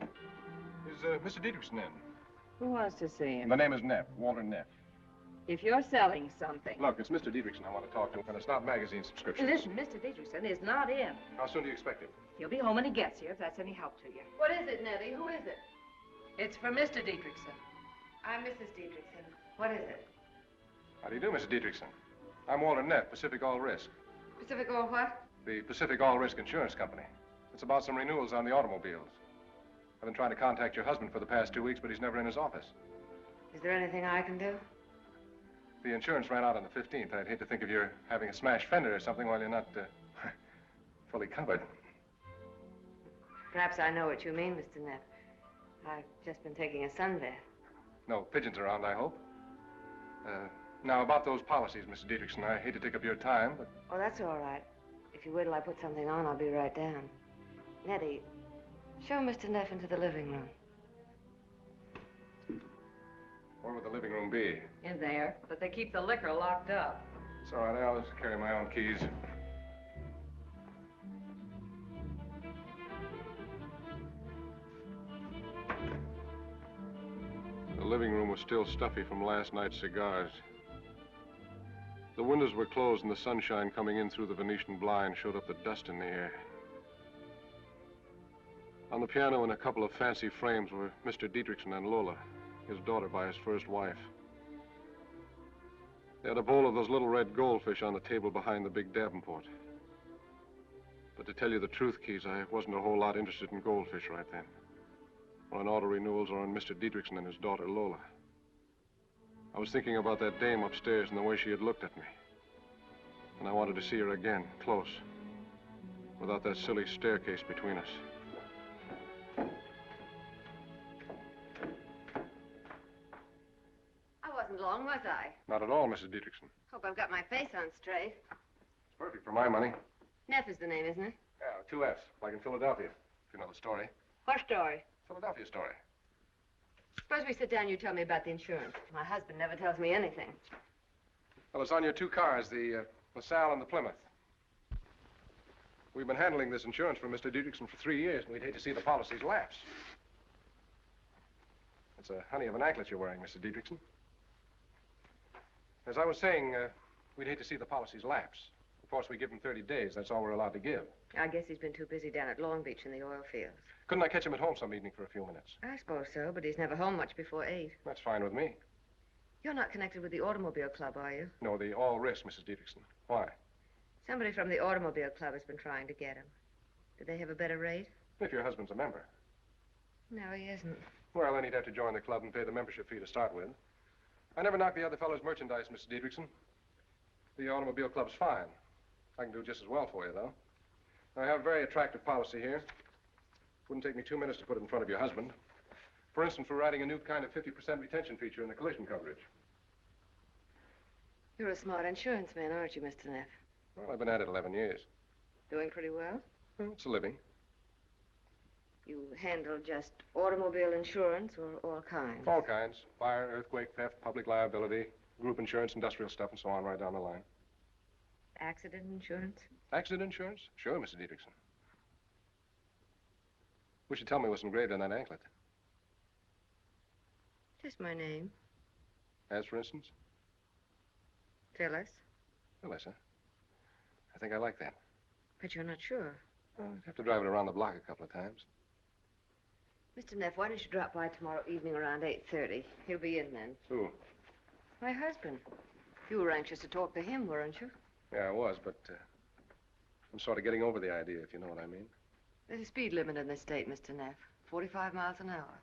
Is Mr. Dietrichson in? Who wants to see him? The name is Neff, Walter Neff. If you're selling something. Look, it's Mr. Dietrichson I want to talk to, and it's not magazine subscriptions. Listen, Mr. Dietrichson is not in. How soon do you expect him? He'll be home when he gets here, if that's any help to you. What is it, Nettie? Who is it? It's for Mr. Dietrichson. I'm Mrs. Dietrichson. What is it? How do you do, Mr. Dietrichson? I'm Walter Neff, Pacific All Risk. Pacific All what? The Pacific All Risk Insurance Company. It's about some renewals on the automobiles. I've been trying to contact your husband for the past 2 weeks, but he's never in his office. Is there anything I can do? The insurance ran out on the 15th. I'd hate to think of you having a smashed fender or something while you're not fully covered. Perhaps I know what you mean, Mr. Neff. I've just been taking a sunbath. No pigeons around, I hope. Now, about those policies, Mr. Dietrichson, I hate to take up your time, but... Oh, that's all right. If you wait till I put something on, I'll be right down. Nettie, show Mr. Neff into the living room. Where would the living room be? In there, but they keep the liquor locked up. It's all right, I'll just carry my own keys. The living room was still stuffy from last night's cigars. The windows were closed and the sunshine coming in through the Venetian blind showed up the dust in the air. On the piano in a couple of fancy frames were Mr. Dietrichson and Lola, his daughter by his first wife. They had a bowl of those little red goldfish on the table behind the big Davenport. But to tell you the truth, Keys, I wasn't a whole lot interested in goldfish right then. Or in auto renewals or on Mr. Dietrichson and his daughter Lola. I was thinking about that dame upstairs and the way she had looked at me. And I wanted to see her again, close, without that silly staircase between us. I wasn't long, was I? Not at all, Mrs. Dietrichson. Hope I've got my face on straight. It's perfect for my money. Neff is the name, isn't it? Yeah, 2 F's, like in Philadelphia, if you know the story. What story? Philadelphia story. Suppose we sit down and you tell me about the insurance. My husband never tells me anything. Well, it's on your 2 cars, the LaSalle and the Plymouth. We've been handling this insurance for Mr. Dietrichson for 3 years, and we'd hate to see the policies lapse. It's a honey of an anklet you're wearing, Mr. Dietrichson. As I was saying, we'd hate to see the policies lapse. Of course, we give him 30 days. That's all we're allowed to give. I guess he's been too busy down at Long Beach in the oil fields. Couldn't I catch him at home some evening for a few minutes? I suppose so, but he's never home much before 8. That's fine with me. You're not connected with the automobile club, are you? No, the all risk, Mrs. Dietrichson. Why? Somebody from the automobile club has been trying to get him. Do they have a better rate? If your husband's a member. No, he isn't. Well, then he'd have to join the club and pay the membership fee to start with. I never knock the other fellow's merchandise, Mrs. Dietrichson. The automobile club's fine. I can do just as well for you, though. I have a very attractive policy here. Wouldn't take me 2 minutes to put it in front of your husband. For instance, we're writing a new kind of 50% retention feature in the collision coverage. You're a smart insurance man, aren't you, Mr. Neff? Well, I've been at it 11 years. Doing pretty well? Well, it's a living. You handle just automobile insurance or all kinds? All kinds. Fire, earthquake, theft, public liability, group insurance, industrial stuff, and so on right down the line. Accident insurance? Accident insurance? Sure, Mr. Dietrichson. Wish you'd tell me what's engraved on that anklet. Just my name. As, for instance? Phyllis. Phyllis, huh? I think I like that. But you're not sure. Well, I'd have to drive it around the block a couple of times. Mr. Neff, why don't you drop by tomorrow evening around 8:30? He'll be in then. Who? My husband. You were anxious to talk to him, weren't you? Yeah, I was, but I'm sort of getting over the idea, if you know what I mean. There's a speed limit in this state, Mr. Neff. 45 miles an hour.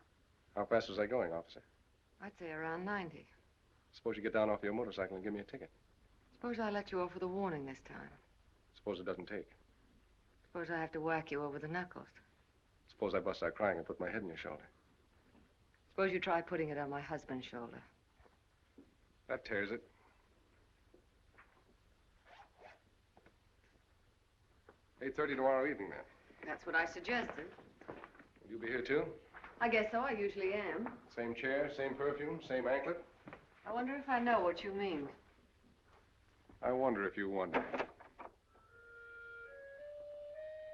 How fast was I going, officer? I'd say around 90. Suppose you get down off your motorcycle and give me a ticket. Suppose I let you off with a warning this time. Suppose it doesn't take. Suppose I have to whack you over the knuckles. Suppose I bust out crying and put my head on your shoulder. Suppose you try putting it on my husband's shoulder. That tears it. 8:30 tomorrow evening, then. That's what I suggested. Will you be here, too? I guess so. I usually am. Same chair, same perfume, same anklet? I wonder if I know what you mean. I wonder if you wonder.